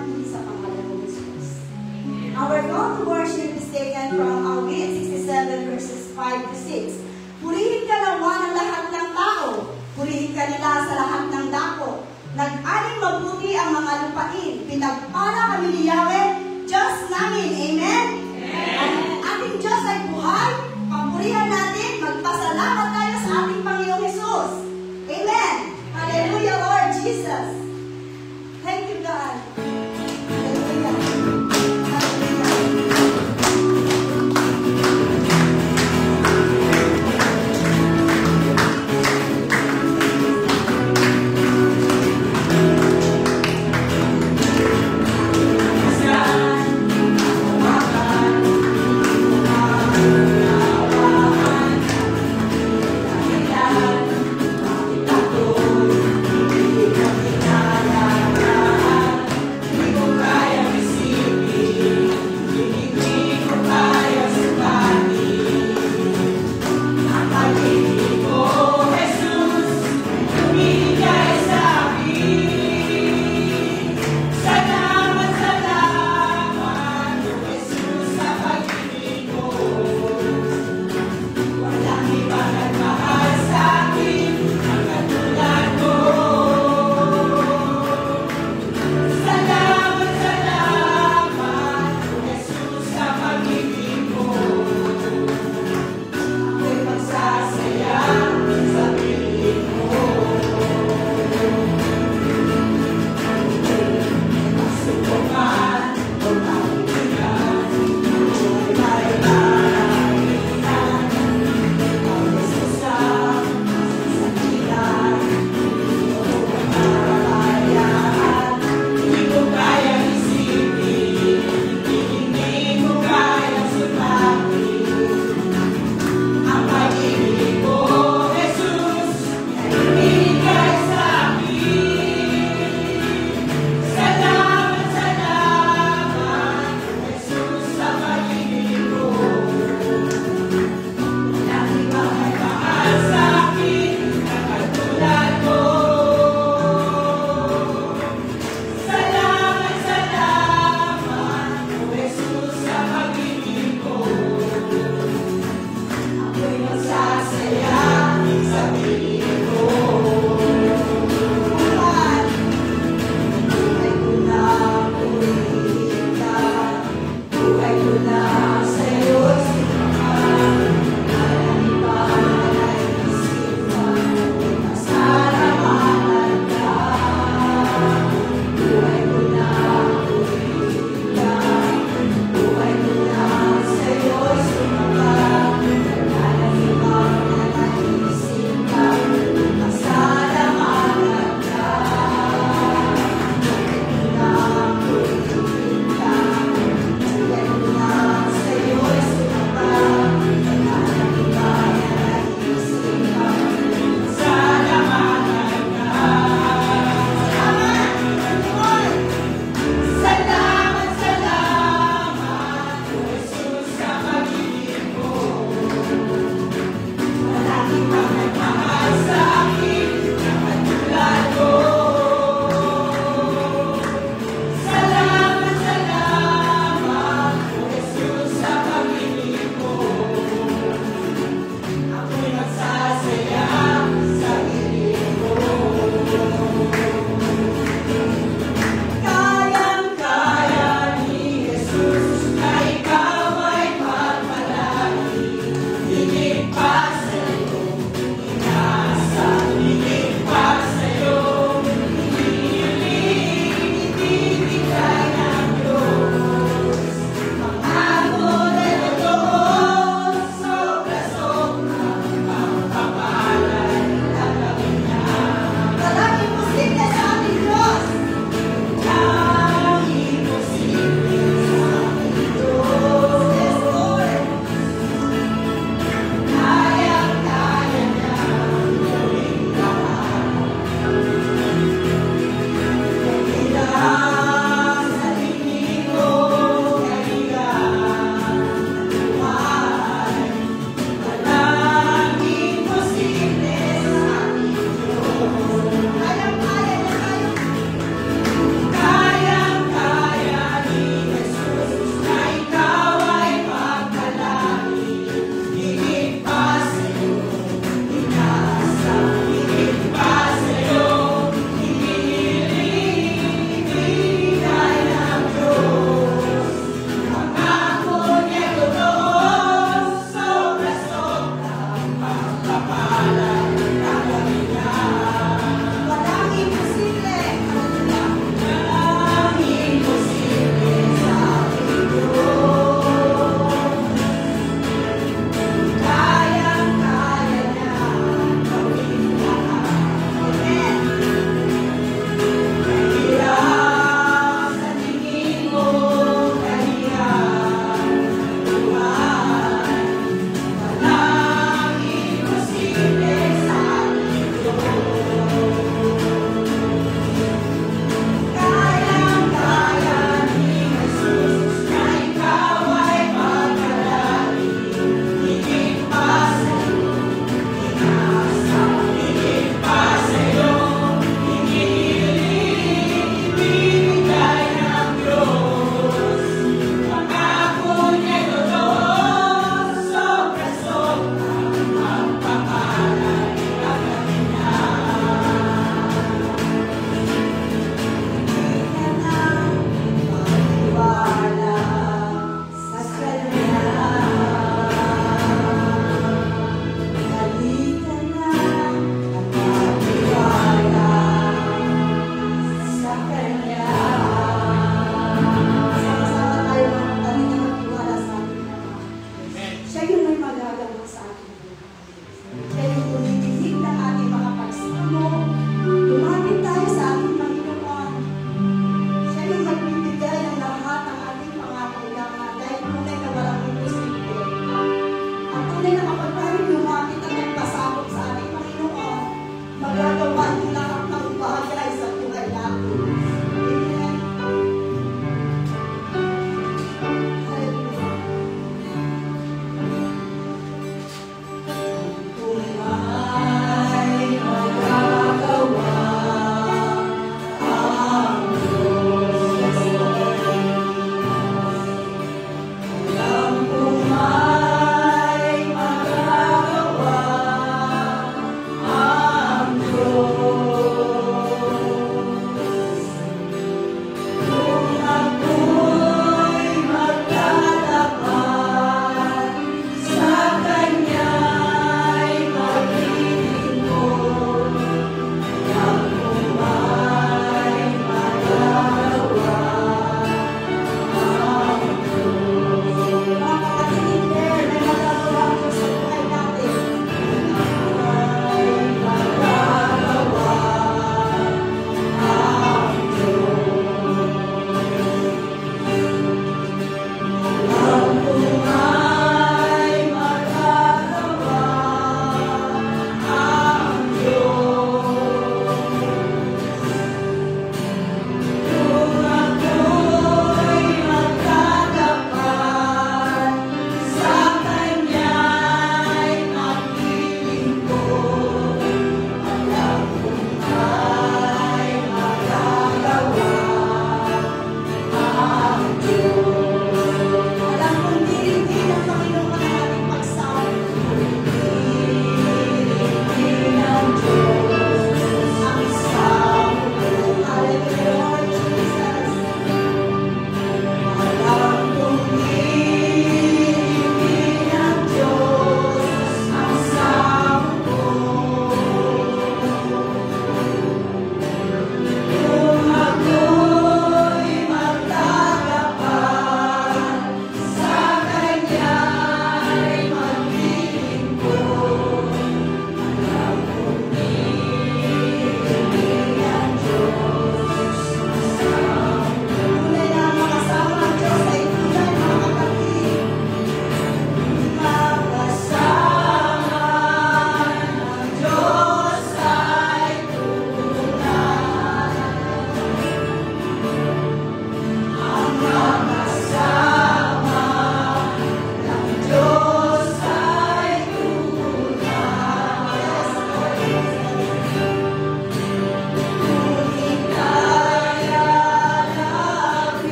pagpapatuloy sa pangalan ng Jesus. Now we're going to worship is taken from Awit 67 verses 5 to 6. Purihin ka nawa ng lahat ng tao. Purihin ka nila sa lahat ng dako. Nag-aling mabuti ang mga lupain. Pinagpala kami ni Yahweh, Diyos namin. Amen? Ang ating Diyos ay buhay. Papurihan natin. Magpasalamat tayo sa ating Panginoong Jesus. Amen. Hallelujah, Lord Jesus. Thank you, God. Hallelujah. Hallelujah.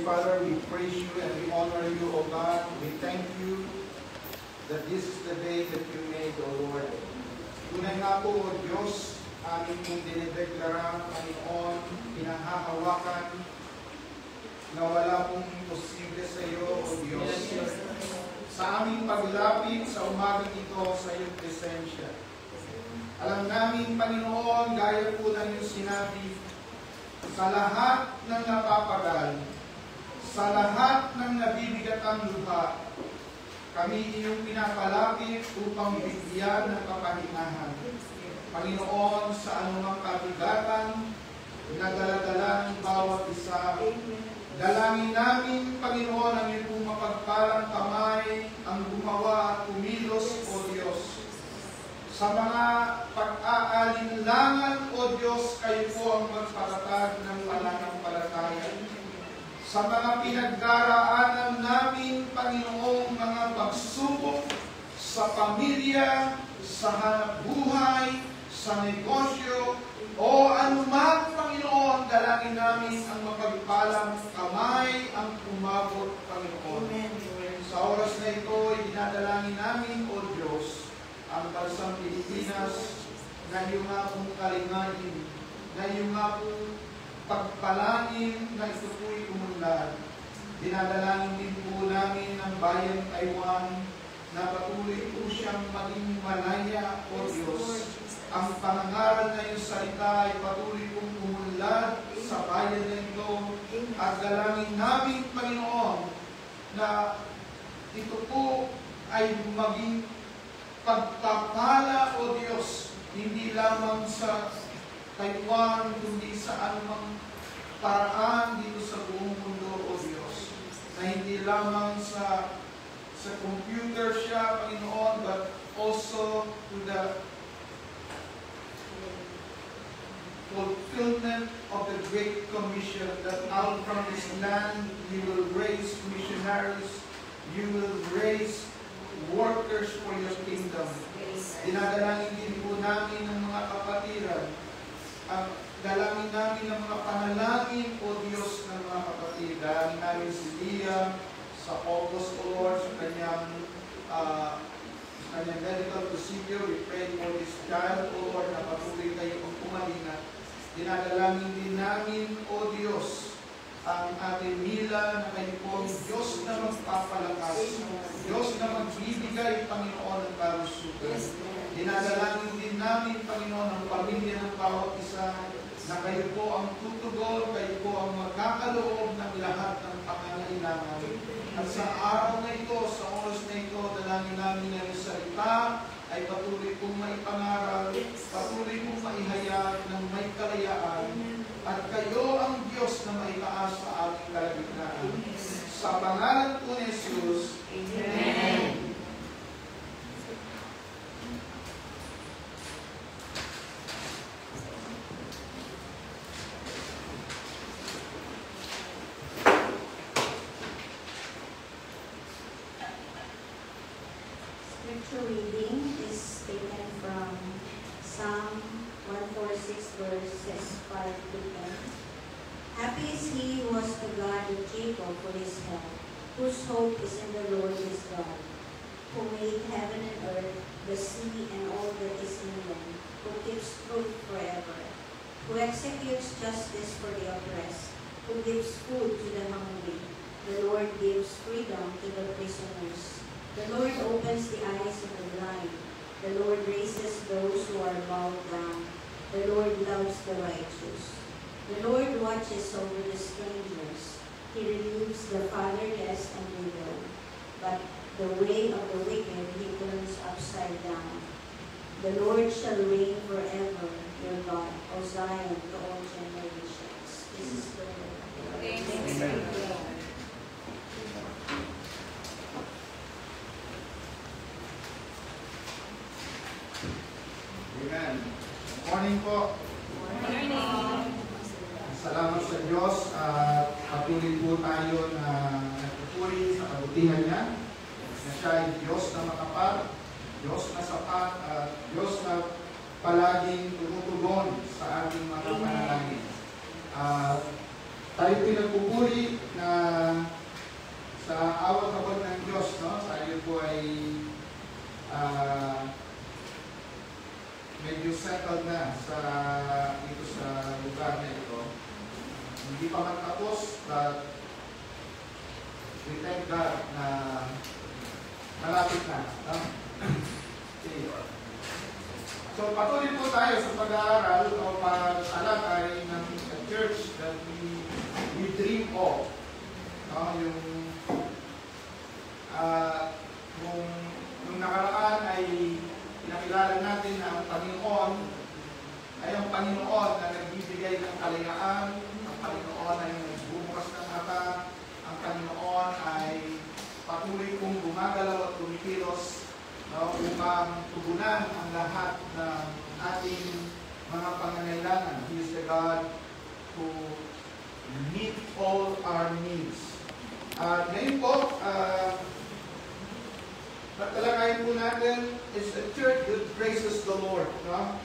Father, we praise you and we honor you, O God. We thank you that this is the day that you made, O Lord. Tunay nga po, O Diyos, aming pong dinideklara, Panginoon, pinahahawakan na wala pong imposible sa iyo, O Diyos. Sa aming paglapit sa umagang ito sa iyong presensya. Alam namin, Panginoon, gaya po ng iyong sinabi, sa lahat ng napapagal, sa lahat ng nabibigatang luha, kami iyong pinapalapit upang bigyan ng kapahingahan. Panginoon, sa anumang kabigatan na dala-dala ng bawat isa, dalangin namin, Panginoon, ang iyong mapagpalang kamay, ang gumawa at kumilos, O Diyos. Sa mga pag-aalinlangan, O Diyos, kayo po ang magpatatag ng pananampalataya. Sa mga pinagdaraanan namin, Panginoong mga pagsubok sa pamilya, sa hanapbuhay, sa negosyo, o anuman, Panginoon, dalangin namin ang mapagpalang kamay ang umabot, Panginoon. Sa oras na ito, dinadalangin namin, O Diyos, ang bansang Pilipinas na iyong nga pong kalinganin, na iyong nga pong pagpalangin na ito po'y umunlad. Dinadalangin din po namin ang bayan Taiwan na patuloy po siyang maging malaya, O Diyos. Ang pangangaral na iyong salita ay patuloy pong umunlad sa bayan na ito. At dalangin namin, Panginoon, na ito po ay maging pagpapala, O Diyos, hindi lamang sa Taiwan, kundi sa anumang paraan dito sa buong mundo, O Diyos, na hindi lamang sa computer siya, Panginoon, but also to the fulfillment of the Great Commission, that out from this land you will raise missionaries, you will raise workers for your kingdom. Dinadalangin din po namin ng mga kapatiran, ang dalangin namin ng mga panalangin, O Diyos, ng mga kapatid. Dalangin namin si Leah sa August, O Lord, sa kanyang medical procedure. We pray for this child, O Lord, na patuloy kayo ang pumalina. Dinadalangin din namin, O Diyos, ang ating Mila, na kayo po ang Diyos na magpapalakas, Diyos na magbibigay, Panginoon, ng kalusugan. Dinadalangin din namin, Panginoon, ang pamilya ng bawat isa, na kayo po ang tutugon, kayo po ang magkakaloob ng lahat ng pangangailangan. At sa araw na ito, sa oras na ito, dalangin namin na yung salita ay patuloy pong maipangaral, patuloy pong maihayag ng may kalayaan, at kayo ang Diyos na maitaas sa ating kalagitnaan. Sa pangalan po ni Jesus, Amen. Scripture reading is taken from Psalm 146 verses 5 to 10. Happy is he who was the God of Jacob for his help, whose hope is in the Lord his God, who made heaven and earth, the sea and all that is in them, who gives truth forever, who executes justice for the oppressed, who gives food to the hungry. The Lord gives freedom to the prisoners. The Lord opens the eyes of the blind. The Lord raises those who are bowed down. The Lord loves the righteous. The Lord watches over the strangers. He relieves the fatherless and widow. But the way of the wicked he turns upside down. The Lord shall reign forever, your God, O Zion, to all generations. This is the word. Amen. Amen. Morning po. Morning. Salamat sa Diyos at patuloy po tayo na nagpupuri sa kabutihan niya, na siya ay Diyos na matapat, Diyos na sapat, at Diyos na palaging tumutugon sa ating mga panalangin. Tayo pinagpupuri na pa man tapos, but we thank God na malapit na. No? Okay. So patuloy po tayo sa pag-aaral o pag-alakay ng church that we dream of. No? Yung nakaraan ay pinakilala natin na ang Panginoon ay ang Panginoon na nagbibigay ng kalayaan, ang Panginoon ay nagbumukas ng mata, ang Panginoon ay patuloy kong gumagalaw at kumikilos upang tugunan ang lahat ng ating mga pangangailangan. He is the God who meet all our needs. Ngayon po, tatalakayin po natin is a church that praises the Lord. No?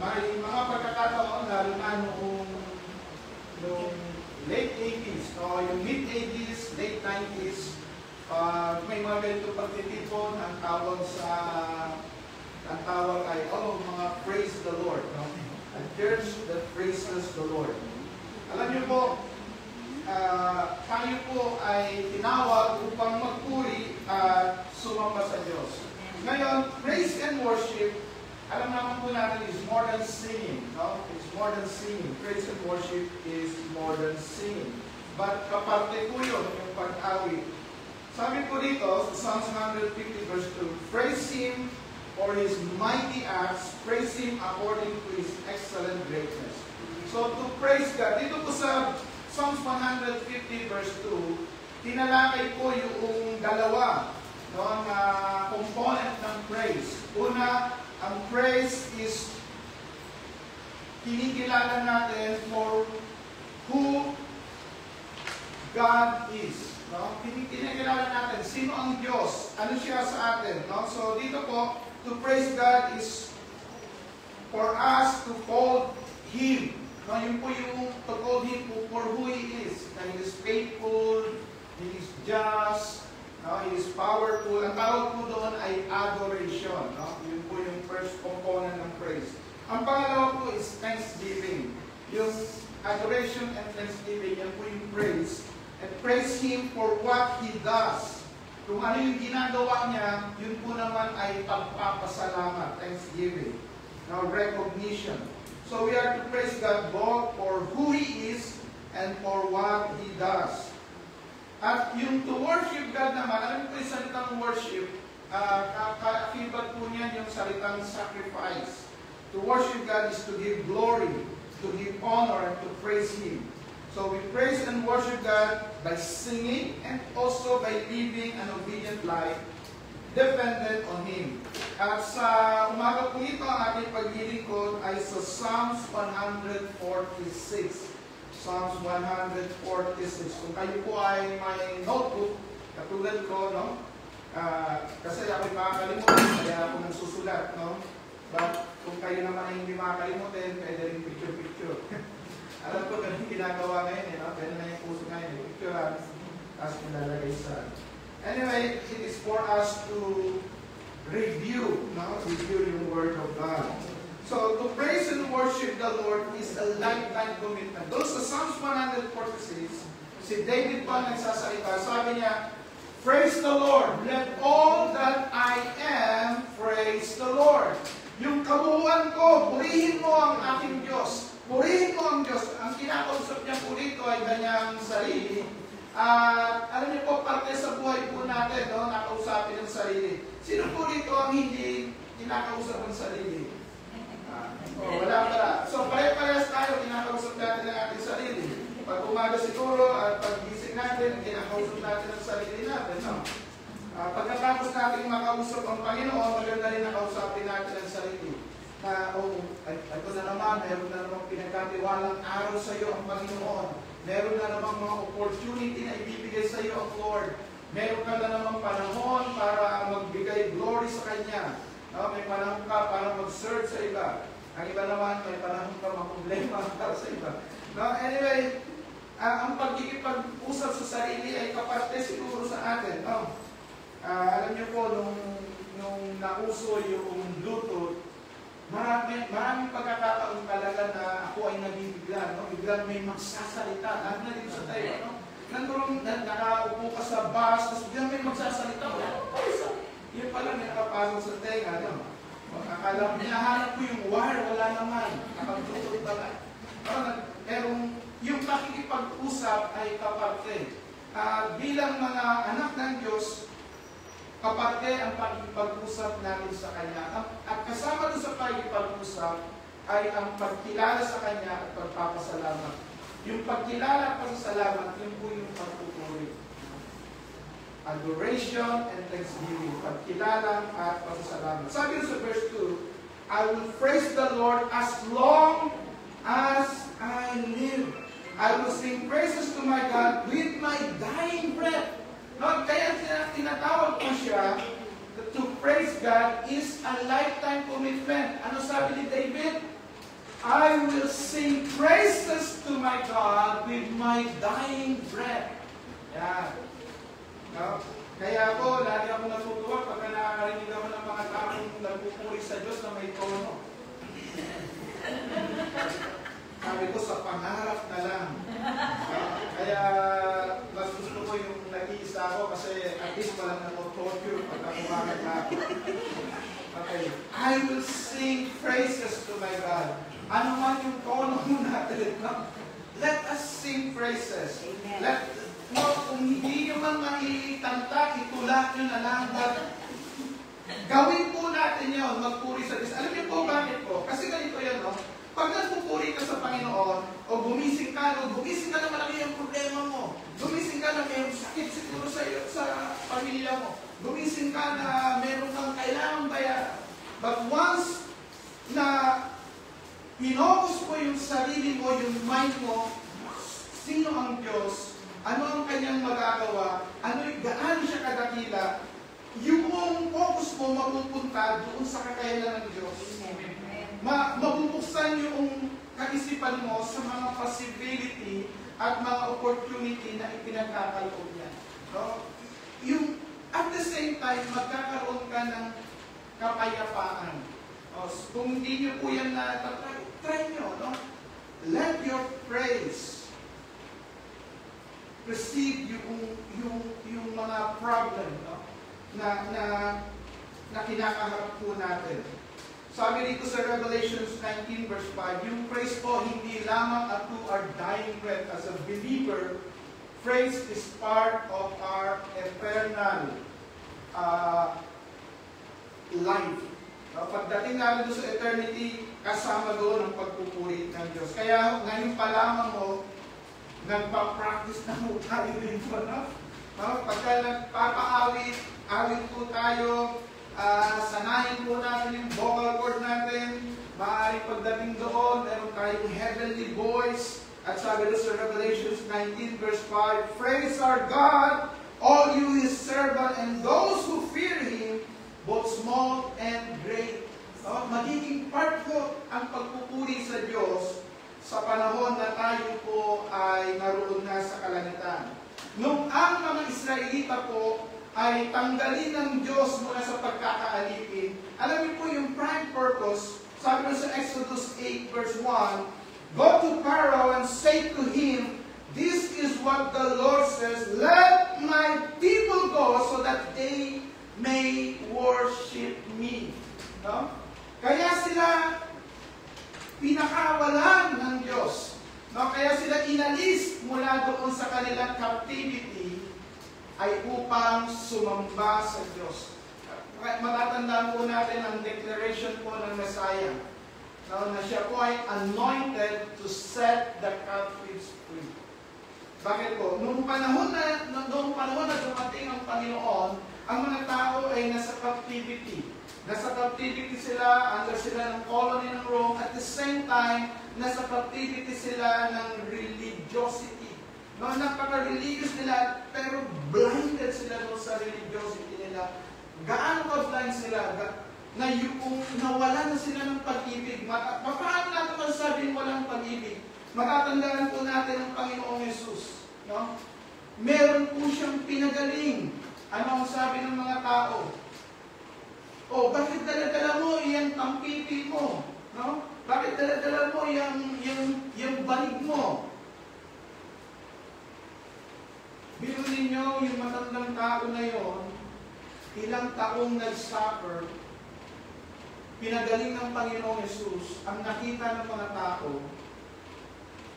May mga pagkakataon, lalo na noong late 80s, yung mid-80s, late 90s, may mga ganito pagtitipon, ang tawag ay, mga praise the Lord. No? A church that praises the Lord. Alam niyo po, tayo po ay tinawag upang magpuri at sumamba sa Diyos. Ngayon, praise and worship, alam naman po natin, is more than singing. No? It's more than singing. Praise and worship is more than singing. But kaparte po yun, yung pag-awit. Sabi po dito, sa Psalms 150 verse 2, praise Him for His mighty acts, praise Him according to His excellent greatness. So, to praise God, dito po sa Psalms 150 verse 2, tinalakay po yung dalawa na component ng praise. Una, ang praise is kinikilala natin for who God is. No? Kinikilala natin sino ang Diyos, ano siya sa atin. No? So dito po, to praise God is for us to call Him. No? Yun po yung to call Him for who He is. He is faithful, He is just, no? He is powerful. Ang tawag po doon ay adoration. No? Yun po yung first component ng praise. Ang pangalawa po is thanksgiving. Yung adoration and thanksgiving, yan po yung praise. And praise Him for what He does. Kung ano yung ginagawa niya, yun po naman ay pagpapasalamat, thanksgiving. Now, recognition. So we are to praise God both for who He is and for what He does. At yung to worship God naman, alam mo po yung salitang worship, kakaibat po niyan yung salitang sacrifice. To worship God is to give glory, to give honor, and to praise Him. So we praise and worship God by singing and also by living an obedient life dependent on Him. At sa umaga po ito, ang ating paglilingkod ay sa Psalms 146. Psalms 146. Kung kayo po ay may notebook, katulad ko, no? Kasi ako'y makakalimutan, kaya ako nagsusulat, no? But kung kayo naman ay hindi makakalimutan, pwede rin picture-picture. Alam ko, ganun ginagawa ngayon, no? Ganun na yung puso ngayon, picturean, tapos nilalagay sa... Anyway, it is for us to review, no? Review yung Word of God. So, to praise and worship the Lord is a lifetime commitment. Doon sa Psalms 146, si David pa nagsasalita, sabi niya, praise the Lord, let all that I am praise the Lord. Yung kabuuan ko, purihin mo ang aking Diyos. Purihin mo ang Diyos. Ang kinakausap niya po dito ay kanyang sarili. At alam niyo po, parte sa buhay po natin, no, nakausapin ang sarili. Sino po dito ang hindi kinakausap ang sarili? Wala. So, pare-parehas tayo, kinakausap natin ang ating sarili. Pag umaga siguro at pag-gising natin, kinakausap natin ang sarili natin. No? Pagkatapos natin makausap ang Panginoon, maganda rin nakausapin natin ang sarili. Na, ito na naman, meron na namang pinagkatiwalang araw sa iyo ang Panginoon. Meron na namang mga opportunity na ibibigay sa iyo ang Lord. Meron ka na namang panahon para magbigay glory sa Kanya. No? May panahon ka para mag-serve sa iba. Ang iba naman, may panahon ka maproblema para sa iba. No? Anyway, ang pagkikipag-usap sa sarili ay kaparte siguro sa atin. No? Alam niyo po, nung nauso yung Bluetooth, maraming pagkakataon talaga na ako ay nabibigla. No? biglang may magsasalita. Lalo na dito sa tayo, no? Nandun, nakaupo ka sa bus, tapos biglang may magsasalita. Yun pala, may nakapasok sa tenga, no? Akala mo, hinahanap ko yung wire, wala naman. Nakagutod pala. Pero yung pakikipag-usap ay kaparte. Bilang mga anak ng Diyos, kaparte ang pakikipag-usap natin sa Kanya. At kasama doon sa pakikipag-usap ay ang pagkilala sa Kanya at pagpapasalamat. Yung pagkilala at pagpasalamat, yun po yung pagpupuri. Adoration and thanksgiving. Pagkilala at pagpasalamat. Sabi sa verse 2, I will praise the Lord as long as I live. I will sing praises to my God with my dying breath. No, kaya tinatawag ko siya, to praise God is a lifetime commitment. Ano sabi ni David? I will sing praises to my God with my dying breath. Yan. No? Kaya ako, lagi ako natutuwa pagka nakakarinig ako ng mga taong nagpupuri sa Diyos na may tono. Sabi ko, sa pangarap na lang. Kaya, mas gusto ko yung nag-iisa ako kasi at least walang nato-torture pagka kumakat na ako. Okay. I will sing praises to my God. Ano man yung tono mo natin, no? Let us sing praises. Kung hindi nyo man maitanta, itulak nyo na lang. Gawin po natin yun, magpuri sa Diyos. Alam niyo po bakit po? Kasi ganito yan, no? Pag nagpupuri ka sa Panginoon, o gumising ka na malaki yung problema mo. Gumising ka na mayroong sakit siguro sa pamilya mo. Gumising ka na mayroong kang kailangang bayaran. But once na pinocus mo yung sarili mo, yung mind mo, sino ang Diyos, ano ang kanyang magagawa, gaano siya kadakila, yung focus mo mapupunta doon sa kakayanan ng Diyos. Mabubuksan yung kaisipan mo sa mga possibility at mga opportunity na ipinagkakaloob niya. No? At the same time, magkakaroon ka ng kapayapaan. Kung hindi nyo po yan try nyo. No? Let your praise receive yung mga problem, no? na kinakaharap po natin. Sabi dito sa Revelations 19 verse 5, yung praise po hindi lamang at to our dying breath. As a believer, praise is part of our eternal life. Pagdating natin doon sa eternity, kasama doon ang pagpupuri ng Diyos. Kaya ngayon pa lamang mo, nagpa-practice na mo tayo dito. Pagka nagpapa-awit po tayo, sanayin po natin yung vocal cord natin. Maaaring pagdating doon, meron tayong heavenly voice. At sabi doon sa Revelations 19 verse 5, praise our God, all you His servant, and those who fear Him, both small and great. Magiging part po ang pagpupuri sa Diyos sa panahon na tayo po ay naroon na sa kalangitan. Nung ang mga Israelita po ay tanggalin ng Diyos mula sa pagkakaalipin, alam niyo po yung prime purpose, sabi mo sa Exodus 8 verse 1, go to Pharaoh and say to him, this is what the Lord says, let my people go so that they may worship me. No? Kaya sila pinakawalan ng Diyos. No? Kaya sila inalis mula doon sa kanilang captivity ay upang sumamba sa Diyos. Matatandaan po natin ang declaration po ng Messiah. No? Na siya po ay anointed to set the captives free. Bakit po? Noong panahon na dumating ang Panginoon, ang mga tao ay nasa captivity. Nasa captivity sila, under sila ng colony ng Rome. At the same time, nasa captivity sila ng religiosity. No, napaka-religious nila, pero blinded sila doon sa religiosity nila. Gaano ka-blind sila? Na yung nawala na sila ng pag-ibig. Paano natin masasabing walang pag-ibig? Matatandaan po natin ang Panginoong Jesus. No? Meron po siyang pinagaling. Ano ang sabi ng mga tao? Bakit dala-dala mo yung tampipi mo? No? Bakit dala-dala mo yung banig mo. Biro ninyo, yung matandang tao na yon, ilang taong nag-suffer, pinagaling ng Panginoong Yesus, ang nakita ng mga tao,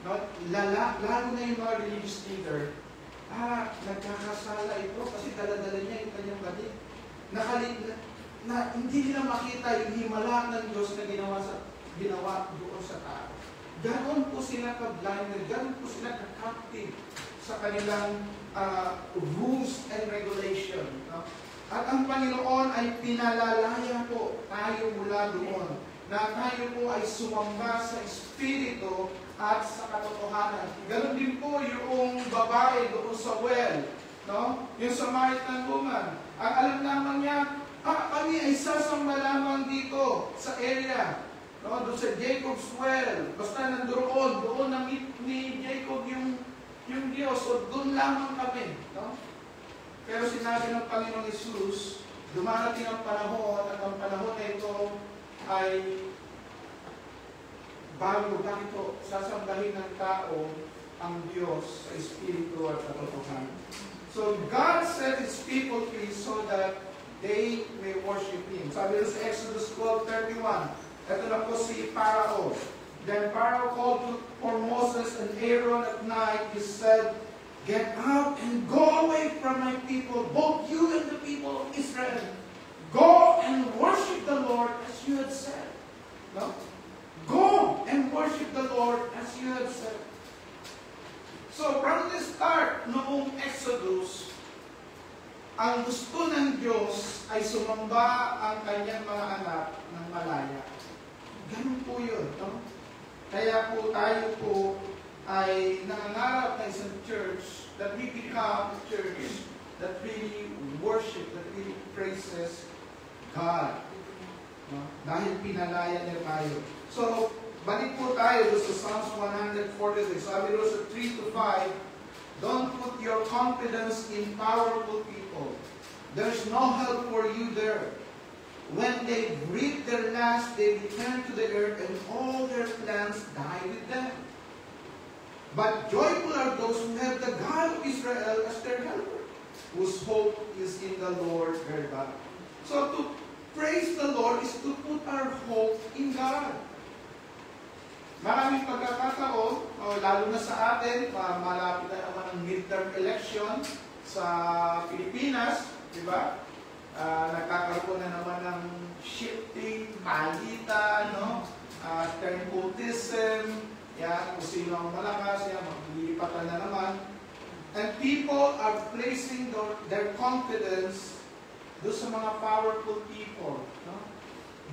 no, lalo na yung mga religious leader, nagkakasala ito kasi dala-dala niya yung kanyang banig. Hindi nila makita yung himala ng Diyos na ginawa doon sa tao. Ganon po sila ka-blinded, ganon po sila ka-captive sa kanilang rules and regulation. No? At ang Panginoon ay pinalalaya po tayo mula doon, na tayo po ay sumamba sa Espiritu at sa katotohanan. Ganon din po yung babae doon sa well, no? Yung Samaritan woman. Ang alam lamang niya, kami ay sasamba lamang dito sa area, no? Doon sa Jacob's well. Basta doon na-meet ni Jacob yung Diyos, o doon lamang kami, no? Pero sinabi ng Panginoong Yesus, dumarating ang panahon, at ang panahon na ito ay bago. Bakit po? Sasambahin ng tao ang Diyos sa Espiritu at katotohanan. So God set His people free so that they may worship Him. Sabi rin sa Exodus 12:31, ito na po si Pharaoh. Then Pharaoh called for Moses and Aaron at night. He said, "Get out and go away from my people, both you and the people of Israel. Go and worship the Lord as you had said." No? Go and worship the Lord as you have said. So from the start noong Exodus, ang gusto ng Diyos ay sumamba ang kanyang mga anak ng malaya. Ganun po yun. No? Kaya po tayo po ay nangangarap na isang church that we become a church that really worship, that really praises God. No? Dahil pinalaya niya tayo. So, balik po tayo sa Psalms 146. Sabi doon sa 3-5, don't put your confidence in powerful people. There's no help for you there. When they breathe their last, they return to the earth, and all their plans die with them. But joyful are those who have the God of Israel as their helper, whose hope is in the Lord their God. So to praise the Lord is to put our hope in God. Maraming pagkakataon, lalo na sa atin, malapit na naman ang midterm election sa Pilipinas, di ba? Nagkakaroon na naman ng shifting, palitan, no? Nepotism, yan, kung sino ang malakas, yan, maglilipatan na naman. And people are placing their confidence doon sa mga powerful people, no?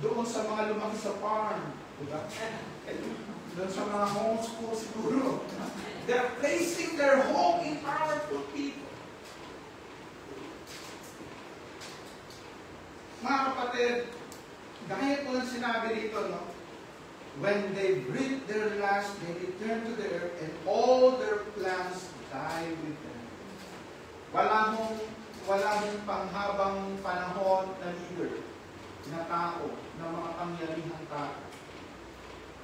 Doon sa mga lumaki sa farm, diba? Doon sa mga homeschool siguro. They're placing their hope in powerful people. Mga kapatid, gaya po ng sinabi dito, no? When they breathe their last, they return to the earth, and all their plans die with them. Wala mong panghabang panahon na leader, na tao, na mga pangyarihang tao.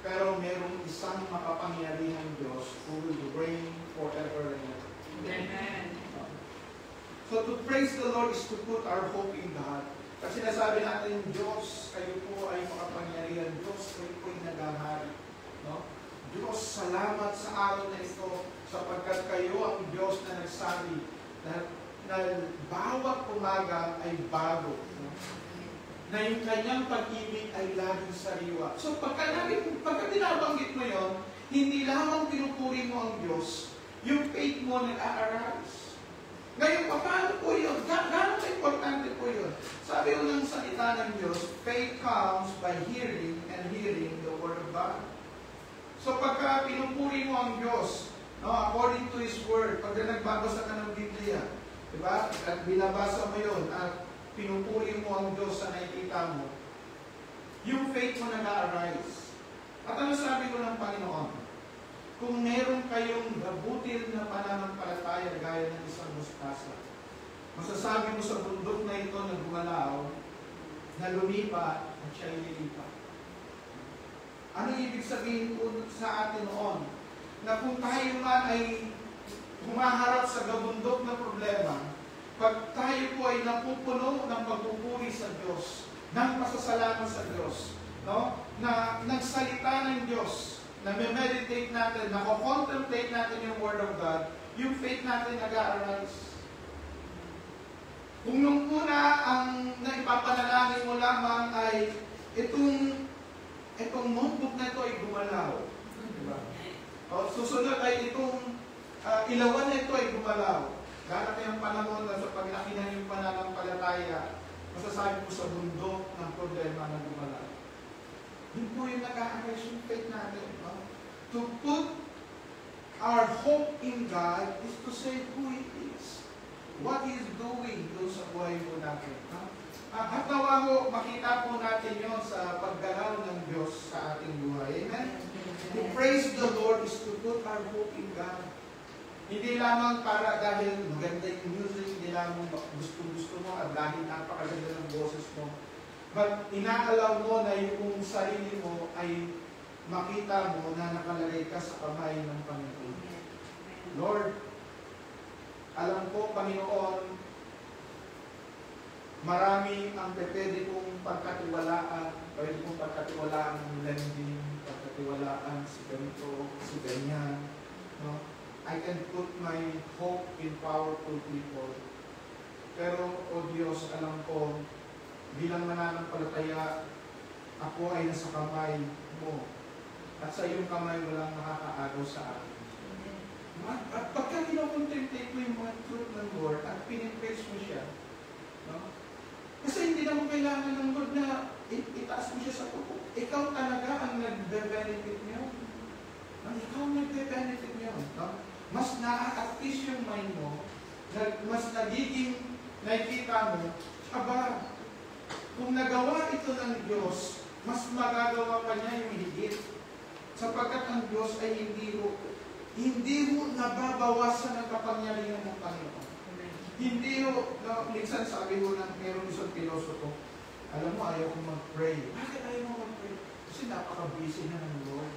Pero merong isang makapangyarihang Diyos who will reign forever and ever. Amen. So to praise the Lord is to put our hope in God. Kasi nasabi natin, Diyos, kayo po ay makapangyarihan. Diyos, kayo po ay nagahari. No? Diyos, salamat sa araw na ito sapagkat kayo ang Diyos na nagsabi na bawat umaga ay bago. No? Na yung kanyang pag-ibig ay laging sariwa. So pagka binabanggit mo yon, hindi lamang pinupuri mo ang Diyos, yung faith mo nag-a-arise. Ngayon, paano po yun? Gano'n importante po yun? Sabi ko ng salita ng Diyos, faith comes by hearing, and hearing the Word of God. So pagka pinupuri mo ang Diyos, no, according to His Word, pagka nagbabasa ka ng Biblia, diba? At binabasa mo yun, at pinupuri mo ang Diyos sa nakikita mo, yung faith mo nag-a-arise. At ano sabi ko ng Panginoon? Kung meron kayong gabutil na pananampalataya gaya ng isang mustasa, masasabi mo sa bundok na ito na gumalaw, na lumipat at siya'y lilipat. Ano ibig sabihin po sa atin noon? na kung tayo man ay humaharap sa gabundok na problema, pag tayo po ay napupuno ng pagpupuri sa Diyos, ng pasasalamat sa Diyos, no? Na nagsalita ng Diyos, na meditate natin, na contemplate natin yung Word of God, yung faith natin nag-a-arise. Kung nung una ang naipapanalangin mo lamang ay itong notebook na ito ay gumalaw. Diba? O, susunod ay itong ilawan na ito ay gumalaw. Darating ang panahon na sa paglaki ng iyong pananampalataya, masasabi mo sa bundok ng problema na gumalaw. Yun po yung nag-a-arise yung faith natin. No? To put our hope in God is to say who He is. What He is doing doon sa buhay po natin. No? At nawa ko, makita po natin yun sa paggalaw ng Diyos sa ating buhay. Amen? To praise the Lord is to put our hope in God. Hindi lamang para dahil maganda yung music, hindi lamang gusto mo at dahil napakaganda ng boses mo. But inaalaw mo na yung sarili mo ay makita mo na nakalagay ka sa kamay ng Panginoon. Lord, alam ko, Panginoon, marami ang pwede kong pagkatiwalaan, pwede kong pagkatiwalaan ng lending, pagkatiwalaan si ganito, si ganyan. No? I can put my hope in powerful people. Pero, O Diyos, alam ko, bilang mananampalataya, ako ay nasa kamay mo. At sa iyong kamay, walang nakakaagaw sa akin. At pagka kinocontemplate mo yung mga truth ng Lord at pinipraise mo siya, no? Kasi hindi na mo kailangan ng Lord na itaas mo siya sa pupo. Ikaw talaga ang nagbe-benefit niyo. Ikaw ang nagbe-benefit niyo. No? Mas na-at-ease yung mind mo, mas nagiging nakikita mo, aba, kung nagawa ito ng Diyos, mas magagawa pa niya yung higit. Sapagkat ang Diyos ay hindi mo nababawasan ang kapangyarihan ng Panginoon. Hindi mo, minsan sabi mo na meron isang pilosopo, alam mo, ayaw kong mag-pray. Bakit ayaw mo mag-pray? Kasi napaka-busy na ng Lord.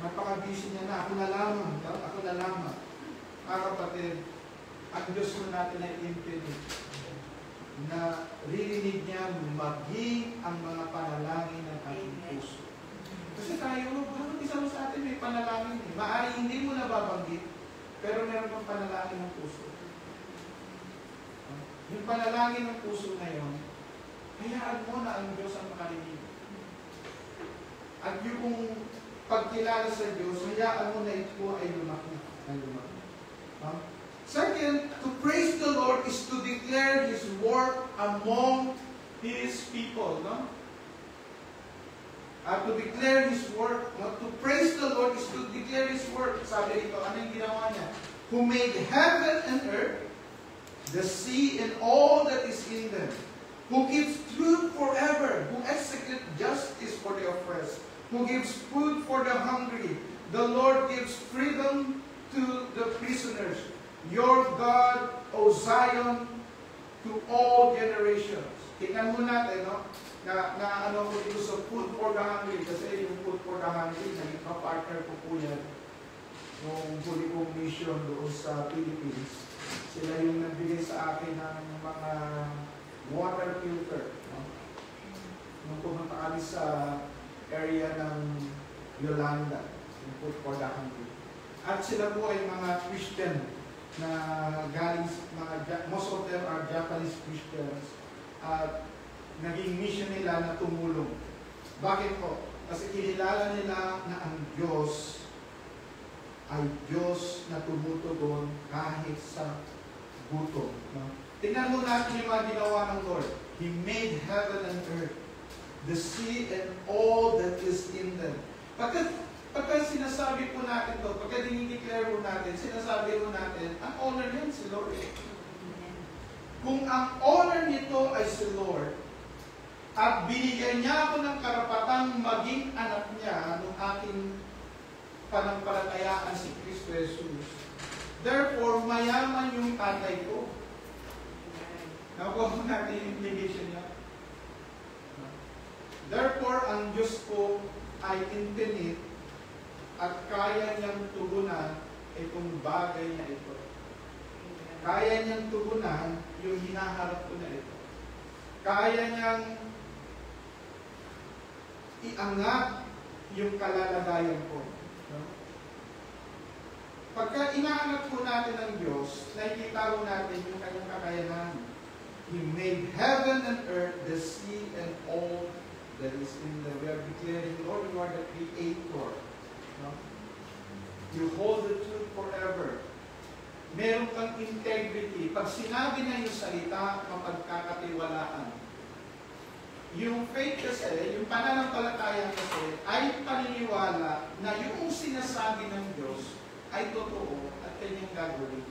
Napaka-busy niya na. Ako na lamang. Mga kapatid, ang Diyos mo natin ay infinite. Na ririnig niya maging ang mga panalangin ng ating puso. Kasi tayo, bakit isa mo sa atin may panalangin eh. Maaari hindi mo nababanggit, pero meron kang panalangin ng puso. Yung panalangin ng puso na yun, hayaan mo na ang Diyos ang makarinig. At yung pagkilala sa Diyos, hayaan mo na ito ay lumaki. Second, to praise the Lord is to declare His work among His people. No? To declare His work, no? To praise the Lord is to declare His work. Sabi dito, ano yung ginawa niya? Who made heaven and earth, the sea and all that is in them. Who gives truth forever, who executes justice for the oppressed, who gives food for the hungry. The Lord gives freedom to the prisoners. Your God, O Zion, to all generations. Tingnan mo natin, no? Na ano ko dito sa food for the hungry. Kasi yung food for the hungry, naging kapartner ko po yan. Nung huli kong mission doon sa Philippines. Sila yung nagbigay sa akin ng mga water filter. No? Nung pumunta kami sa area ng Yolanda, yung food for the hungry. At sila po ay mga Christian na galing, most of them are Japanese Christians. At naging mission nila na tumulong. Bakit po? Kasi kinilala nila na ang Diyos ay Diyos na tumutugon kahit sa gutom. No? Tingnan mo natin yung mga ginawa ng Lord. He made heaven and earth, the sea and all that is in them. Pagka sinasabi po natin ito, pagka dinideclare po natin, sinasabi po natin, ang owner niyan si Lord. Kung ang owner nito ay si Lord, at binigyan niya ako ng karapatang maging anak niya nung aking panampalatayaan si Kristo Jesus. Therefore, mayaman yung tatay ko. Nakuha natin yung implication niya. Therefore, ang Diyos ko ay infinite at kaya niyang tugunan itong bagay na ito. Kaya niyang tugunan yung hinaharap ko na ito. Kaya niyang iangat yung kalalagayan ko. No? Pagka inaangat po natin ang Diyos, nakikita po natin yung kanyang kakayanan. He made heaven and earth, the sea, and all that is in them. We are declaring, Lord, you are the Creator. No? You hold the truth forever. Meron kang integrity. Pag sinabi na yung salita, mapagkakatiwalaan. Yung faith kasi, yung pananampalataya kasi, ay paniniwala na yung sinasabi ng Diyos ay totoo at kanyang gagawin.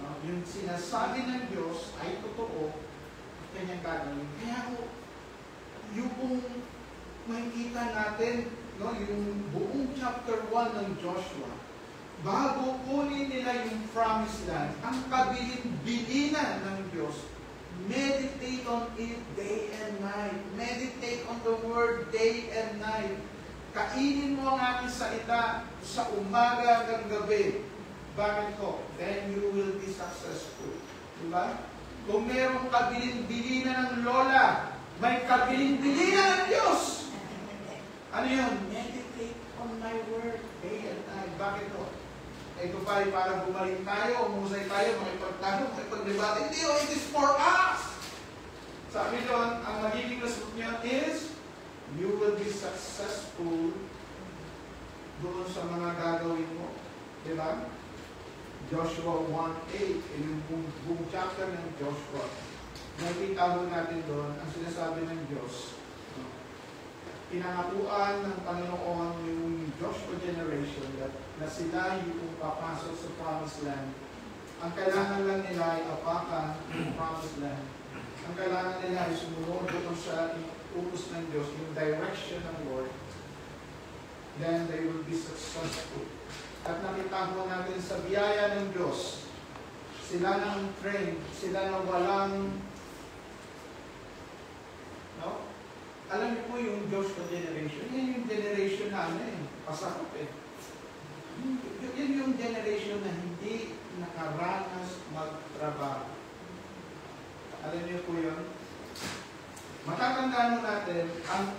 No? Yung sinasabi ng Diyos ay totoo at kanyang gagawin. Kaya yung makikita natin, no, yung buong chapter 1 ng Joshua, bago kunin nila yung promised land, ang kabilin-bilinan ng Diyos, meditate on it day and night. Meditate on the word day and night. Kainin mo ang aking salita sa umaga hanggang gabi. Bakit ko? Then you will be successful. Diba? Kung merong kabilin-bilinan ng lola, may kabilin-bilinan ng Diyos. Ano yun? Meditate on my word day and night. Bakit ko? Ito pa ay para bumalik tayo, umusay tayo, makipagtanong, makipaglibati. Hindi, it is for us! Sabi doon, ang magiging result niya is, you will be successful doon sa mga gagawin mo. Diba? Joshua 1:8, yung buong chapter ng Joshua. Nakikita mo natin doon, ang sinasabi ng Diyos, pinangakuan ng Panginoon yung Joshua generation na sila yung papasok sa promised land. Ang kailangan lang nila ay apakan yung promised land. Ang kailangan nila ay sumunod doon sa utos ng Diyos, yung direction ng Lord. Then they will be successful. At nakita mo natin sa biyaya ng Diyos, sila nang trained, sila na walang, no? Alam niyo po yung Joshua generation, yan yung generation namin, pasakop eh. Yan yung generation na hindi nakaranas magtrabaho. Alam niyo po yun? Matatandaan mo natin,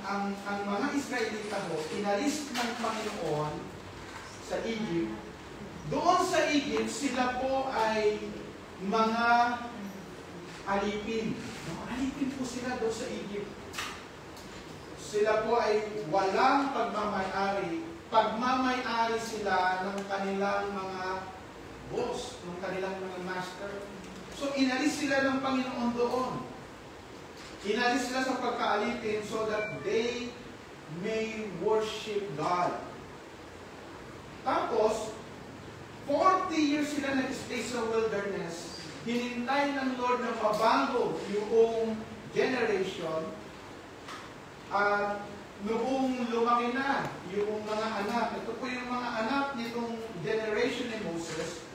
ang mga Israelita ho, inalis ng Panginoon sa Egypt. Doon sa Egypt, sila po ay mga alipin. Alipin po sila doon sa Egypt. Sila po ay walang pagmamayari. Pagmamayari sila ng kanilang mga boss, ng kanilang mga master. So, inalis sila ng Panginoon doon. Inalis sila sa pagkaalipin so that they may worship God. Tapos, 40 years sila nag-stay sa wilderness. Hinintay ng Lord na mabago yung generation. At noong lumaki na yung mga anak, ito po yung mga anak nitong generation ni Moses.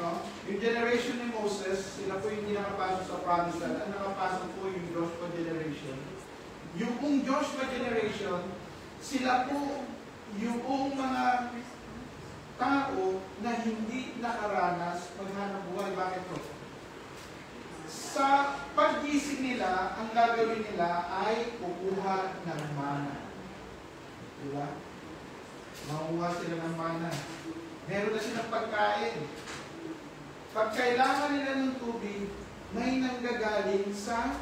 No? Yung generation ni Moses, sila po yung hindi nakapasok sa promised land. Ang nakapasok po yung Joshua generation. Yung Joshua generation, sila po yung mga tao na hindi nakaranas maghanap buhay. Bakit po? Sa paggising nila, ang gagawin nila ay kukuha ng mana. Diba? Makuha sila ng mana. Meron na silang pagkain. Pag kailangan nila ng tubig, may nanggagaling sa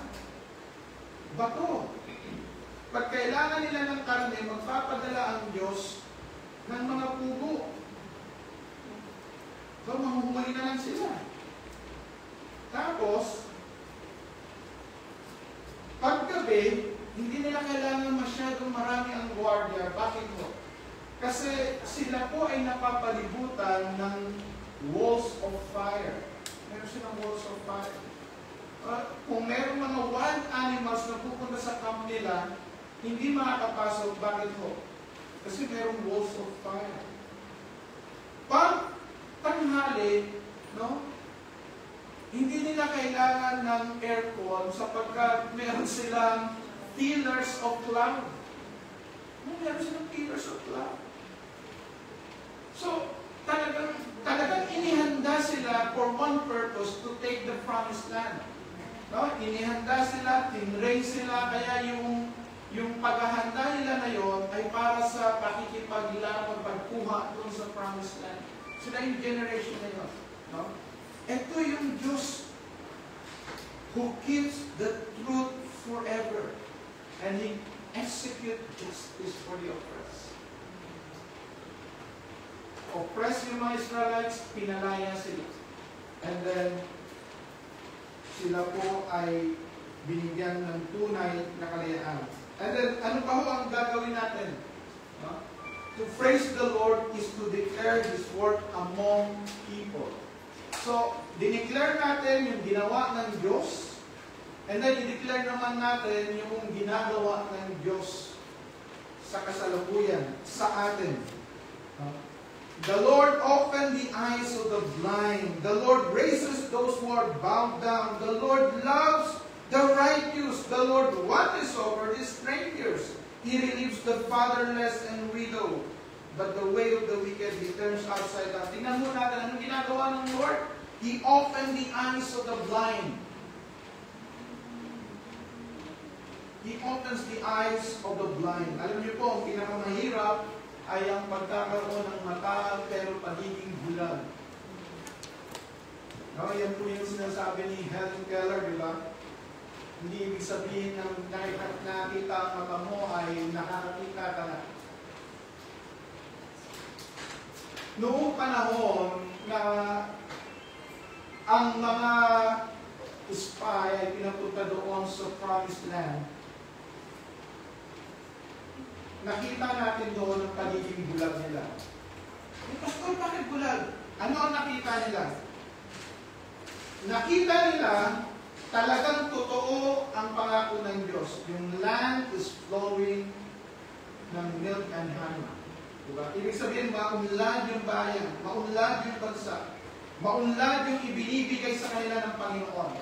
bato. Pag kailangan nila ng karne, magpapadala ang Diyos ng mga pugo. So, mahuhuli na lang sila. Tapos, paggabi, hindi nila kailangan masyadong marami ang gwardiya. Bakit po? Kasi sila po ay napapalibutan ng walls of fire. Meron silang walls of fire. Kung meron mga wild animals na pupunta sa camp nila, hindi makakapasok. Bakit po? Kasi meron walls of fire. Pag tanghali, no? Hindi nila kailangan ng aircon sapagkat meron silang pillars of cloud. Meron silang pillars of cloud. promised land. No? Inihanda sila, tinrain sila, kaya yung paghahanda nila na yon ay para sa pakikipaglaban, pagkuha doon sa promised land. Sila yung generation na yun. No? Ito yung Diyos who keeps the truth forever. And He executes justice for the oppressed. Oppressed yung mga Israelites, pinalaya sila. And then, sila po ay binigyan ng tunay na kalayaan. And then, ano pa ho ang gagawin natin? No? To praise the Lord is to declare His word among people. So, dineclare natin yung ginawa ng Diyos, and then i-declare naman natin yung ginagawa ng Diyos sa kasalukuyan, sa atin. The Lord opened the eyes of the blind. The Lord raises those who are bowed down. The Lord loves the righteous. The Lord watches over the strangers. He relieves the fatherless and widow. But the way of the wicked He turns upside down. Tingnan mo natin, anong ginagawa ng Lord? He opened the eyes of the blind. He opens the eyes of the blind. Alam niyo po, ang pinakamahirap ay ang pagkakaroon ng mata pero pagiging bulag. No, yan po yung sinasabi ni Helen Keller, di ba? Hindi ibig sabihin ng nakita ang mata mo ay nakakakita ka na. Noong panahon na ang mga spy ay pinapunta doon sa Promised Land, nakita natin doon ang pagiging bulag nila. Pastor, bakit bulag? Ano ang nakita nila? Nakita nila talagang totoo ang pangako ng Diyos. Yung land is flowing ng milk and honey. Diba? Ibig sabihin, maunlad yung bayan, maunlad yung bansa, maunlad yung ibinibigay sa kanila ng Panginoon.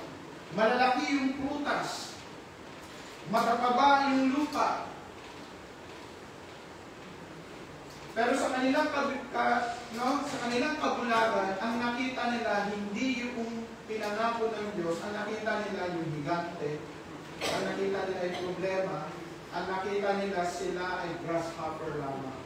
Malalaki yung prutas, matataba yung lupa. Pero sa kanilang kabulagan, ang nakita nila hindi yung pinangako ng Diyos, ang nakita nila yung higante, ang nakita nila yung problema, ang nakita nila sila ay grasshopper lamang.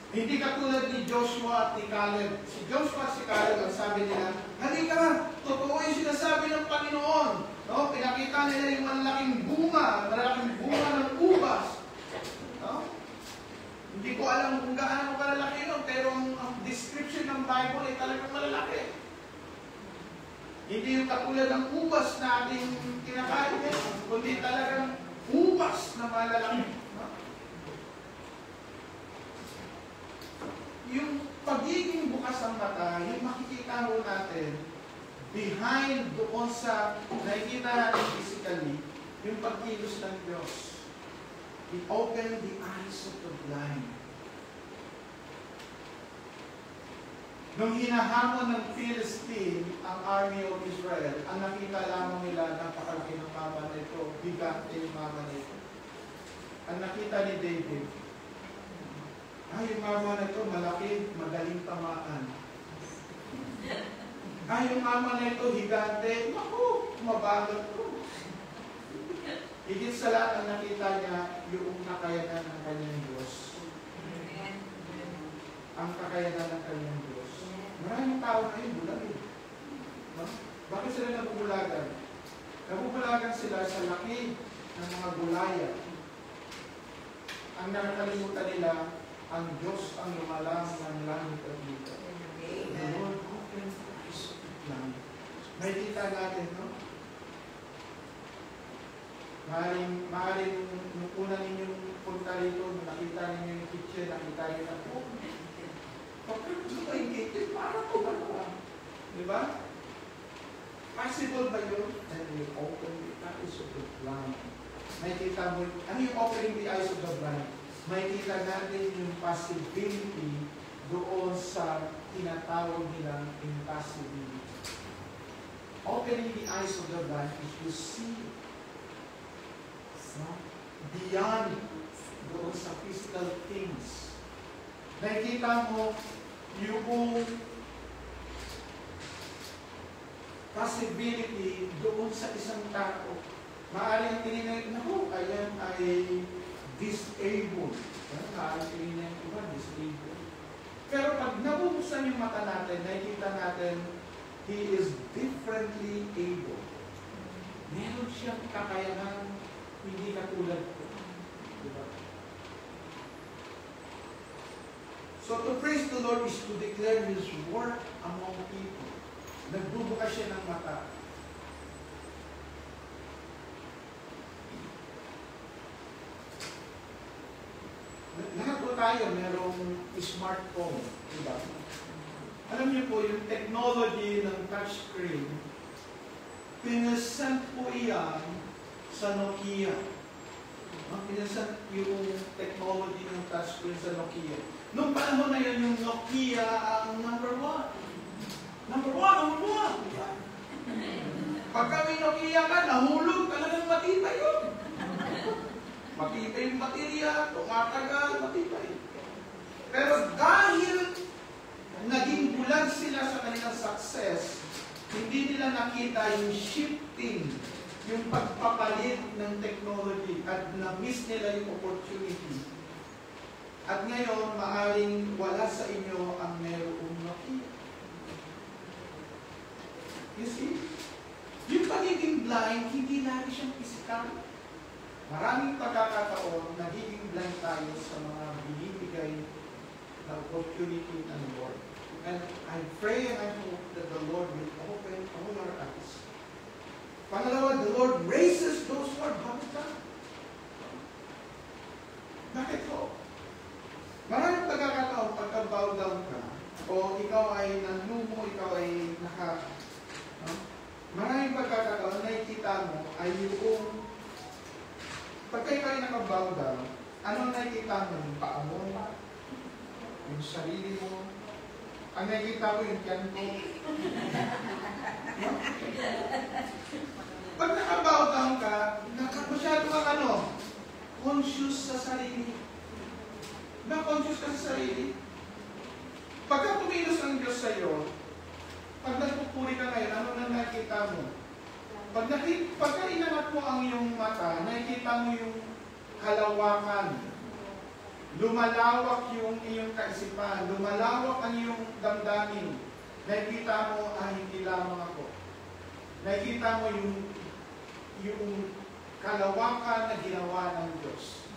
Hindi katulad ni Joshua at ni Caleb. Si Joshua at si Caleb, ang sabi nila, halika, totoo yung sinasabi ng Panginoon. No? Pinakita nila yung malaking bunga ng ubas. No? Hindi ko alam kung gaano kalalaki yun, pero ang description ng Bible ay talagang malalaki. Hindi yung katulad ng ubas na ating kinakain nila, kundi talagang ubas na malalaki. No? Yung pagiging bukas ng mata, yung makikita mo natin, behind doon sa nakikita natin physically, yung pagkilos ng Diyos. He opened the eyes of the blind. Nung hinahamon ng Philistine ang army of Israel, ang nakita lamang nila, napakalaki ng mama nito, bigante yung mama nito. Ang nakita ni David, yung mama nito malaki, magaling tamaan. Yung mama nito higante, naku, mabagal to. Higit sa lahat ang nakita niya, yung kakayanan ng kanyang Diyos. Ang kakayanan ng kanyang Diyos. Maraming tao na yun, bulag eh. No? Bakit sila nabubulagan? Nabubulagan sila sa laki ng mga gulaya. Ang nakakalimutan nila, ang Diyos ang lumalang ng langit at lupa. The Lord opens the eyes of the blind. May kita natin, no? Maaaring nung una ninyong punta rito, nakita ninyo yung kitchen, nakita nyo na, bakit gusto yung kitchen? Para po ba naman? Diba? Possible ba yun? And we open the eyes of the blind. May kita mo, ano yung opening the eyes of the blind? May kita natin yung possibility doon sa tinatawag nilang impossibility. Opening the eyes of the blind is to see beyond doon sa physical things. Nakikita mo yung possibility doon sa isang tao. Maaaring tinignan, naku, ayan ay disabled. Maaaring tinignan yung iba, disabled. Pero pag nabubuksan yung mata natin, nakikita natin, he is differently able. Meron siyang kakayanan, hindi katulad ko. Diba? So to praise the Lord is to declare His work among people. Nagbubukas siya ng mata. Lahat po tayo merong smartphone. Diba? Alam niyo po, yung technology ng touchscreen, pinasend po iyan sa Nokia. Pinasend yung technology ng touchscreen sa Nokia. Noong panahon na yun, yung Nokia ang number one. Number one. Pagka may Nokia ka, nahulog, talagang matibay yun. Matibay yung baterya, tumatagal, matibay. Pero dahil naging bulag sila sa kanilang success, hindi nila nakita yung shifting, yung pagpapalit ng technology at na-miss nila yung opportunity. At ngayon, maaaring wala sa inyo ang merong Nokia. You see? Yung pagiging blind, hindi lagi siyang physical. Maraming pagkakataon, nagiging blind tayo sa mga binibigay na opportunity ng Lord. And I pray and I hope that the Lord will open all our eyes. Pangalawa, the Lord raises those who are bowed down. Bakit po? Maraming pagkakataon, pagka-bow down ka, o ikaw ay nanlumo, ikaw ay maraming pagkakataon, nakikita mo ay yung pagka ikaw ay naka-bow down, anong nakikita mo? Yung paa mo, yung sarili mo, ang nakikita ko yung tiyan ko. Pag naka-bow down ka, masyado kang conscious sa sarili. Na-conscious ka sa sarili. Pagka pumilos ang Diyos sa'yo, pag nagpupuri ka ngayon, ano na nakikita mo? Pagka inangat mo ang iyong mata, nakikita mo yung kalawakan. Lumalawak yung iyong kaisipan. Lumalawak ang iyong damdamin. Nakikita mo, hindi lamang ako. Nakikita mo yung kalawakan na ginawa ng Diyos.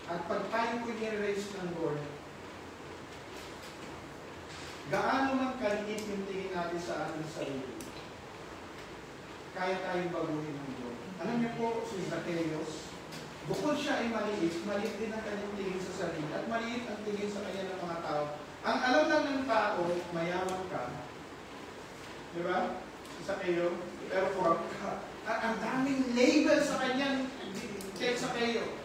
At pag tayo po i-raise ng Lord, gaano man kaliit yung tingin natin sa ating sarili, kaya tayong baguhin ng Lord. Alam niyo po, si Zacchaeus, bukod siya ay maliit din ang kanyang tingin sa sarili, at maliit ang tingin sa kanya ng mga tao. Ang alam lang ng tao, mayaman ka. Di ba? Si Zacchaeus, pero corrupt ka. Ang daming label sa kanyang kay Zacchaeus.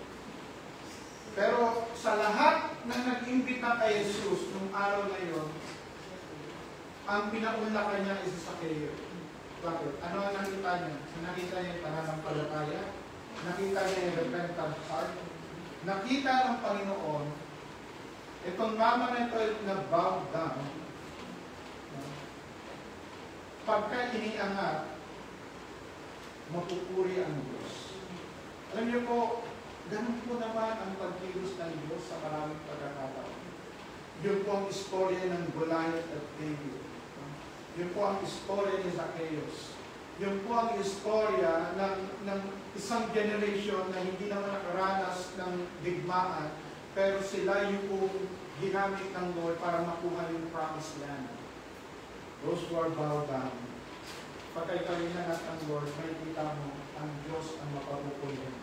Pero sa lahat ng nag-imbita kay Jesus nung araw na yon, ang pinaunlakan niya ay si Zacchaeus. Bakit? Ano ang nakita niya? Nakita niya yung pananampalataya, nakita niya yung repentant heart, nakita ng Panginoon, itong mama na ito na bow down, pagka iniangat, mapupuri ang Diyos. Alam niyo po, ganun po naman ang pagkilos ng Diyos sa maraming pagkakataon. Yun po ang istorya ng Goliath at David. Yun po ang istorya ni Zacchaeus. Yun po ang istorya ng isang generation na hindi naman nakaranas ng digmaan, pero sila yung ginamit ng Lord para makuha yung promised land. Those who are bowed down. Pagka ikaw inangat ng Lord, makikita mo ang Diyos ang mapapupunin.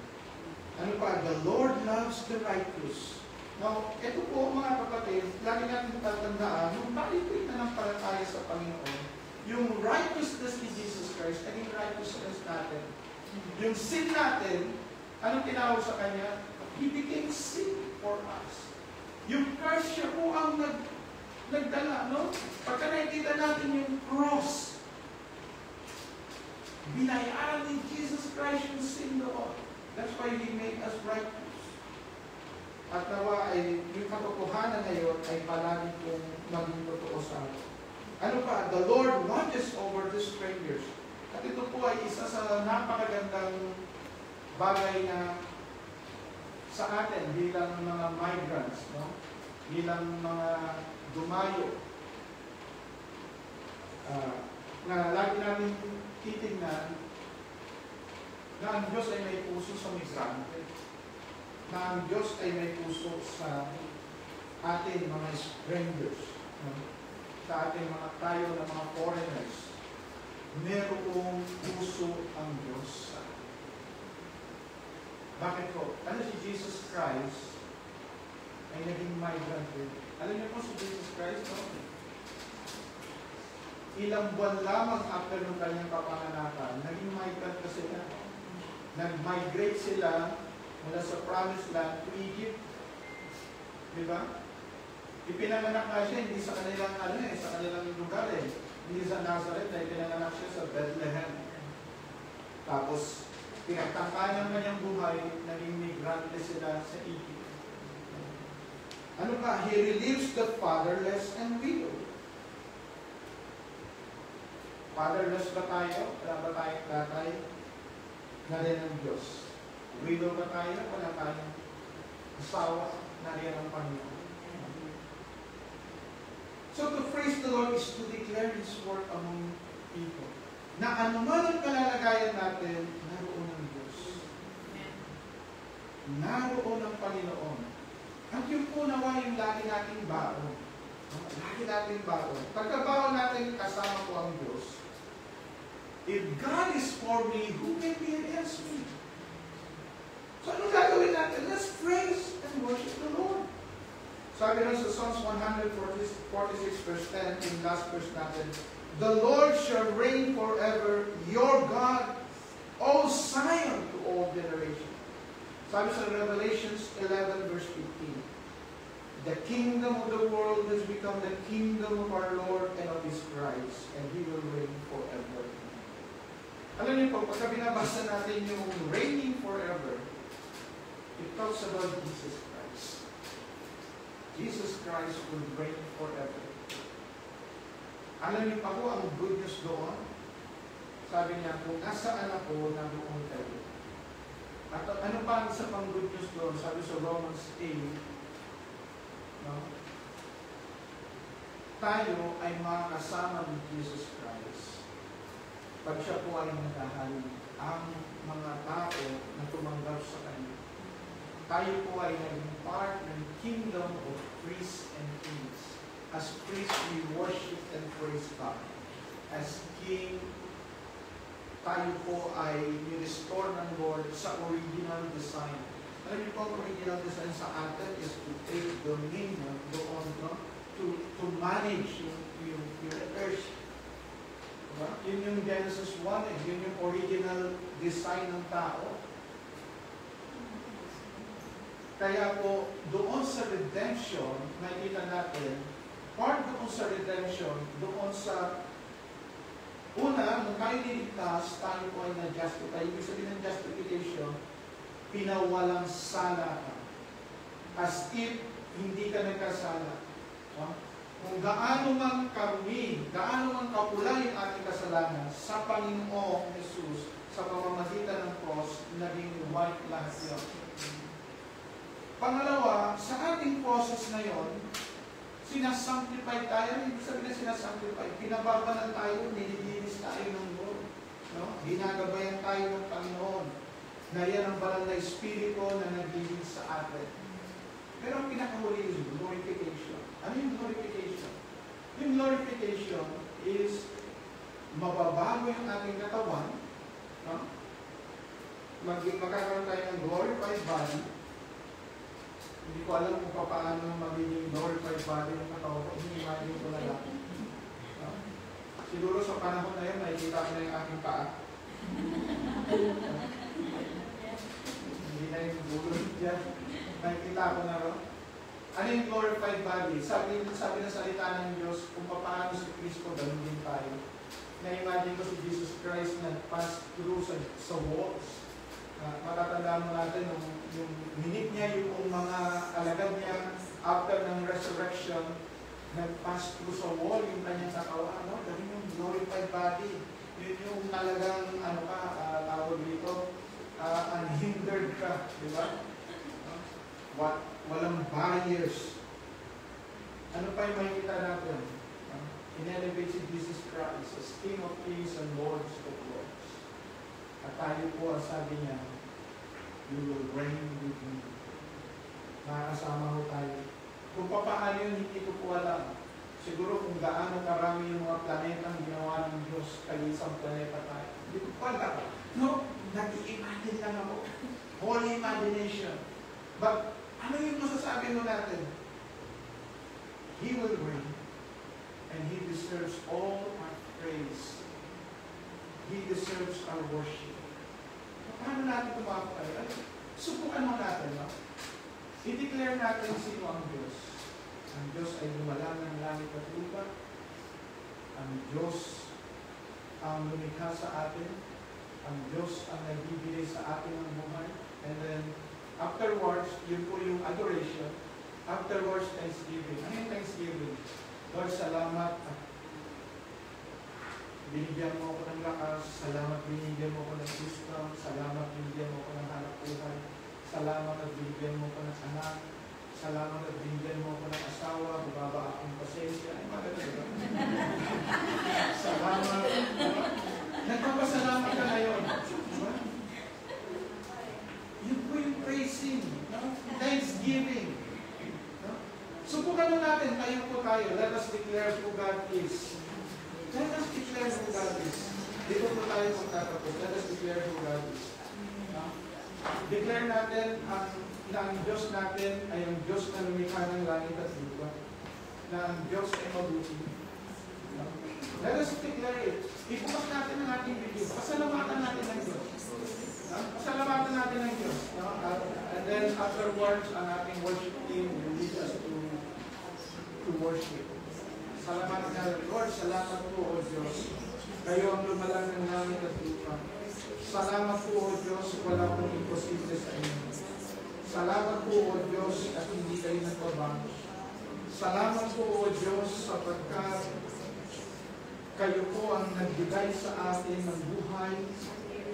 Ano pa? The Lord loves the righteous. Now, ito po mga kapatid, lagi natin tatandaan, nung tayo nananampalataya sa Panginoon, yung righteousness ni Jesus Christ, naging righteousness natin. Yung sin natin, anong tinawag sa Kanya? He became sin for us. Yung curse siya po ang nagdala, no? Pagka nakikita natin yung cross, binayaran ni Jesus Christ yung sin doon. That's why He made us righteous. At nawa ay yung katotohanan na yun ay palagi pong maging totoo sa atin. Ano pa? The Lord watches over the strangers. At ito po ay isa sa napakagandang bagay na sa atin bilang mga migrants, no? Bilang mga dumayo, na lagi namin titignan na ang Diyos ay may puso sa migrante, na ang Diyos ay may puso sa atin mga strangers, no? Sa ating mga tayo na mga foreigners. Merong puso ang Diyos sa atin. Bakit po? Ano si Jesus Christ ay naging migrant din? Alam niyo po si Jesus Christ, no? Ilang buwan lamang after ng kanyang kapanganakan, naging migrant na sila. Nag-migrate sila mula sa Promised Land to Egypt. Diba? Ipinanganak nga siya, hindi sa kanilang, sa kanilang lugar eh. Hindi sa Nazareth, ay pinanganak siya sa Bethlehem. Tapos, pinagtangkaan ng kanyang buhay, naging migrante sila sa Egypt. Ano pa? He relieves the fatherless and widow. Fatherless ba tayo? Wala ba tayong tatay? Na rin ang Diyos. Widow ba tayo? Wala tayong asawa na rin ang Panginoon. So to praise the Lord is to declare His work among people. Na anuman ang kalalagayan natin, naroon ang Diyos. Naroon ang Panginoon. At yun po nawa yung lagi nating baon. Lagi nating baon. Pagkabaon natin, kasama ko ang Diyos. If God is for me, who can be against me? So anong gagawin natin? Let's praise and worship the Lord. Sabi rin sa Psalms 146 verse 10, in last verse natin, the Lord shall reign forever, your God, O Zion, to all generations. Sabi sa Revelations 11 verse 15, the kingdom of the world has become the kingdom of our Lord and of His Christ, and He will reign forever. Alam niyo po, pagka binabasa natin yung reigning forever, it talks about Jesus Christ. Jesus Christ will reign forever. Alam niyo pa po ang good news doon? Sabi niya, kung nasaan ako, naroon kayo. At ano pa ang isa pang good news doon? Sabi sa Romans 8, no? Tayo ay makakasama ni Jesus Christ pag siya po ay naghahalin ang mga tao na tumanggap sa Kanya. Tayo po ay naging part ng kingdom of priests and kings. As priests, we worship and praise God. As king, tayo po ay ni-restore ng Lord sa original design. Alam niyo po, ang original design sa atin is to take dominion doon, no? To manage yung earth. Diba? Yun yung Genesis 1, yun yung original design ng tao. Kaya po, doon sa redemption, nakikita natin, part doon sa redemption, doon sa una, nung tayo niligtas, tayo po ay na-justify. Ibig sabihin ng justification, pinawalang sala ka. As if hindi ka nagkasala. Kung gaano man karumi, gaano man kapula yung ating kasalanan, sa Panginoong Jesus, sa pamamagitan ng cross, naging white lahat yun. Pangalawa, sa ating process na yon, sinasanctify tayo. Ibig sabihin na sinasanctify, pinababanan tayo, nililinis tayo ng Lord. No? Ginagabayan tayo ng Panginoon. Na yan ang banal na Espiritu na naglilinis sa atin. Pero ang pinakahuli is glorification. Ano yung glorification? Yung glorification is mababago yung ating katawan. No? Magkakaroon tayo ng glorified body. Hindi ko alam kung paano magiging glorified body ng katawan ko. Ini-imagine ko na lang. No? Siguro sa panahon na yun, nakikita ko na yung aking paa. Hindi na yung bulot dyan. Nakikita ko na rin. Ano yung glorified body? Sabi ng salita ng Diyos, kung paano si Kristo, ganun din tayo. Na-imagine ko si Jesus Christ na pass through sa walls. Matatandaan mo natin yung minute niya, yung mga alagad niya after ng resurrection, nag-pass through sa wall yung kanyang katawan, no? Dahil yung glorified body, yun yung talagang, tawag dito, unhindered ka, di ba? Walang barriers. Ano pa yung makikita natin? In-elevate si Jesus Christ as King of Kings and Lords of Lords. At tayo po, ang sabi niya, you will reign with me. Nakakasama ko tayo. Kung paano yun, hindi ko po alam. Siguro kung gaano karami yung mga planetang ginawa ng Diyos, kayo isang planeta tayo. Hindi ko po alam. No, nag-i-imagine lang ako. Holy imagination. But, ano yung masasabi mo natin? He will reign, and He deserves all our praise. He deserves our worship. Paano natin tumapay? Subukan mo natin, no? I-declare natin sino ang Diyos. Ang Diyos ay lumalang ng langit at lupa. Ang Diyos ang lumikha sa atin. Ang Diyos ang nagbibigay sa atin ng buhay. And then, afterwards, yun po yung adoration. Afterwards, thanksgiving. Ano yung thanksgiving? Lord, salamat. Binigyan mo ako ng lakas. Salamat, binigyan mo ako ng wisdom. Salamat, binigyan mo ako ng hanap buhay. Salamat at binigyan mo ako ng anak. Salamat at binigyan mo ako ng asawa. Bubaba akong pasensya. Ay, maganda ba? Salamat. Nagpapasalamat ka ngayon. Diba? Yun po yung praising. No? Thanksgiving. No? Subukan mo natin. Tayo po tayo. Let us declare who God is. Let us declare who God is. Dito po tayo magtatapos. Let us declare who God is. No? Declare natin na ang Diyos natin ay ang Diyos na lumikha ng langit at lupa. Na ang Diyos ay mabuti. No? Let us declare it. Ipukas natin ang ating video. Pasalamatan natin ang Diyos. No? Pasalamatan natin ang Diyos. No? And then afterwards, ang ating worship team will lead us to worship. Salamat na, Lord. Salamat po, O Diyos. Kayo ang lumalang ng langit at lupa. Salamat po, O Diyos. Wala pong imposible sa inyo. Salamat po, O Diyos, at hindi kayo nagbabago. Salamat po, O Diyos, sapagkat kayo po ang nagbigay sa atin ng buhay.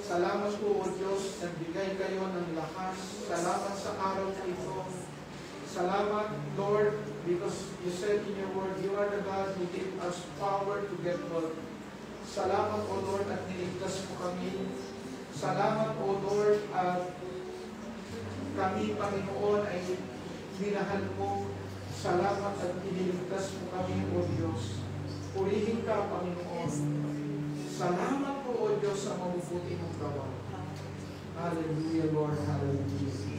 Salamat po, O Diyos, nagbigay kayo ng lakas. Salamat sa araw na ito. Salamat, Lord, because you said in your word, you are the God who gave us power to get wealth. Salamat, O Lord, at niligtas mo kami. Salamat, O Lord, at kami, Panginoon, ay minahal mo. Salamat at iniligtas mo kami, O Diyos. Purihin ka, Panginoon. Salamat po, O Diyos, sa mabubuti mong gawa. Hallelujah, Lord. Hallelujah.